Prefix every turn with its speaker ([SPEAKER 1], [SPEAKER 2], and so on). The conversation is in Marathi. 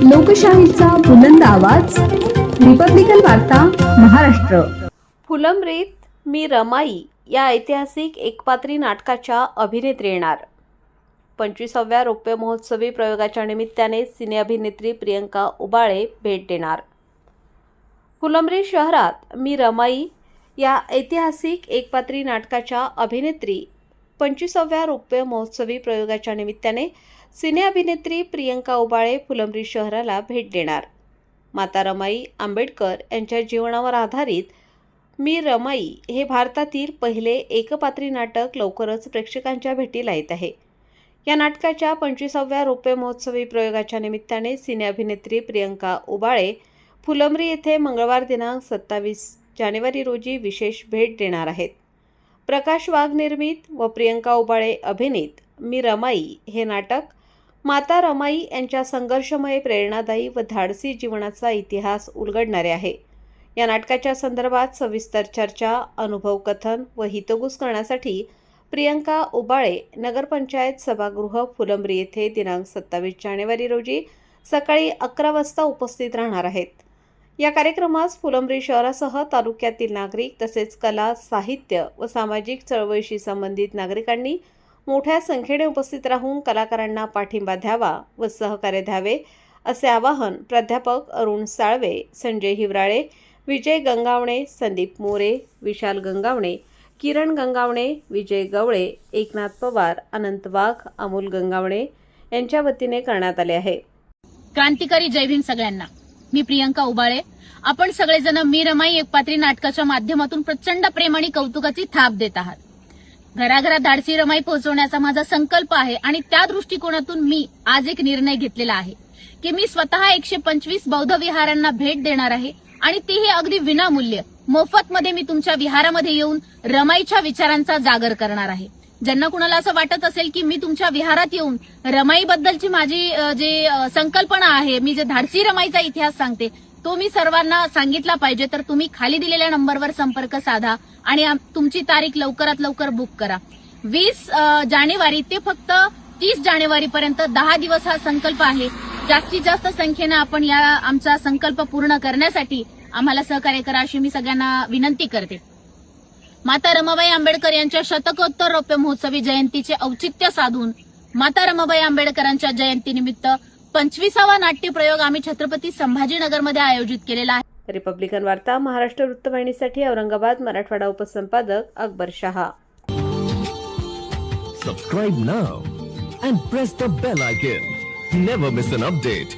[SPEAKER 1] लोकशाहीचा बुलंद आवाज, रिपब्लिकन वार्ता महाराष्ट्र.
[SPEAKER 2] फुलंब्रीत मी रमाई या ऐतिहासिक एकपात्री नाटकाच्या अभिनेत्री येणार. 25व्या रौप्य महोत्सवी प्रयोगाच्या निमित्ताने सिने अभिनेत्री प्रियंका उबाळे भेट देणार. फुलंब्री शहरात मी रमाई या ऐतिहासिक एकपात्री नाटकाच्या अभिनेत्री 25व्या रौप्य महोत्सवी प्रयोगाच्या निमित्ताने सिने अभिनेत्री प्रियंका उबाळे फुलंब्री शहराला भेट देणार. माता रमाई आंबेडकर यांच्या जीवनावर आधारित मी रमाई हे भारतातील पहिले एकपात्री नाटक लवकरच प्रेक्षकांच्या भेटीला येत आहे. या नाटकाच्या 25व्या रौप्य महोत्सवी प्रयोगाच्या निमित्ताने सिने अभिनेत्री प्रियंका उबाळे फुलंब्री येथे मंगळवार दिनांक 27 जानेवारी रोजी विशेष भेट देणार आहेत. प्रकाश वाघ निर्मित व प्रियंका उबाळे अभिनीत मी रमाई हे नाटक माता रमाई यांच्या संघर्षमय, प्रेरणादायी व धाडसी जीवनाचा इतिहास उलगडणारे आहे. या नाटकाच्या संदर्भात सविस्तर चर्चा, अनुभव कथन व हितगुज करण्यासाठी प्रियंका उबाळे नगरपंचायत सभागृह फुलंब्री येथे दिनांक 27 जानेवारी रोजी सकाळी 11 वाजता उपस्थित राहणार आहेत. या कार्यक्रमास फुलंब्री शहरासह तालुक्यातील नागरिक तसेच कला, साहित्य व सामाजिक चळवळीशी संबंधित नागरिकांनी मोठ्या संख्येने उपस्थित राहून कलाकारांना पाठिंबा द्यावा व सहकार्य द्यावे असे आवाहन प्राध्यापक अरुण साळवे, संजय हिवराळे, विजय गंगावणे, संदीप मोरे, विशाल गंगावणे, किरण गंगावणे, विजय गवळे, एकनाथ पवार, अनंत वाघ, अमोल गंगावणे यांच्या वतीने करण्यात आले आहे.
[SPEAKER 3] क्रांतिकारी जय भीम सगळ्यांना. मी प्रियंका उबाळे. आपण सगळेजण मी रमाई एकपात्री नाटकाच्या माध्यमातून प्रचंड प्रेम आणि कौतुकाची थाप देत आहात. घराघरात धाडसी रमाई पोहोचवण्याचा माझा संकल्प आहे आणि त्या दृष्टिकोनातून मी आज एक निर्णय घेतलेला आहे की मी स्वतः 125 बौद्ध विहारांना भेट देणार आहे आणि तेही अगदी विनामूल्य मोफतमध्ये मी तुमच्या विहारामध्ये येऊन रमाईच्या विचारांचा जागर करणार आहे. ज्यांना कुणाला असं वाटत असेल की मी तुमच्या विहारात येऊन रमाईबद्दलची माझी जे संकल्पना आहे, मी जे धाडसी रमाईचा इतिहास सांगते तो मी सर्वांना सांगितला पाहिजे, तर तुम्ही खाली दिलेल्या नंबरवर संपर्क साधा आणि तुमची तारीख लवकरात लवकर बुक करा. 20 जानेवारी ते फक्त 30 जानेवारीपर्यंत 10 दिवस हा संकल्प आहे. जास्तीत जास्त संख्येनं आपण या आमचा संकल्प पूर्ण करण्यासाठी आम्हाला सहकार्य करा अशी मी सगळ्यांना विनंती करते. माता रमाबाई आंबेडकर यांच्या शतकोत्तर रौप्य महोत्सवी जयंतीचे औचित्य साधून माता रमाबाई आंबेडकरांच्या जयंतीनिमित्त 25वा नाट्यप्रयोग आम्ही छत्रपती संभाजीनगरमध्ये आयोजित केलेला आहे.
[SPEAKER 2] रिपब्लिकन वार्ता Maharashtra वृत्तवाहिनीसाठी Aurangabad Marathwada उपसंपादक Akbar Shah.
[SPEAKER 4] Subscribe now and press the bell icon. Never miss an update.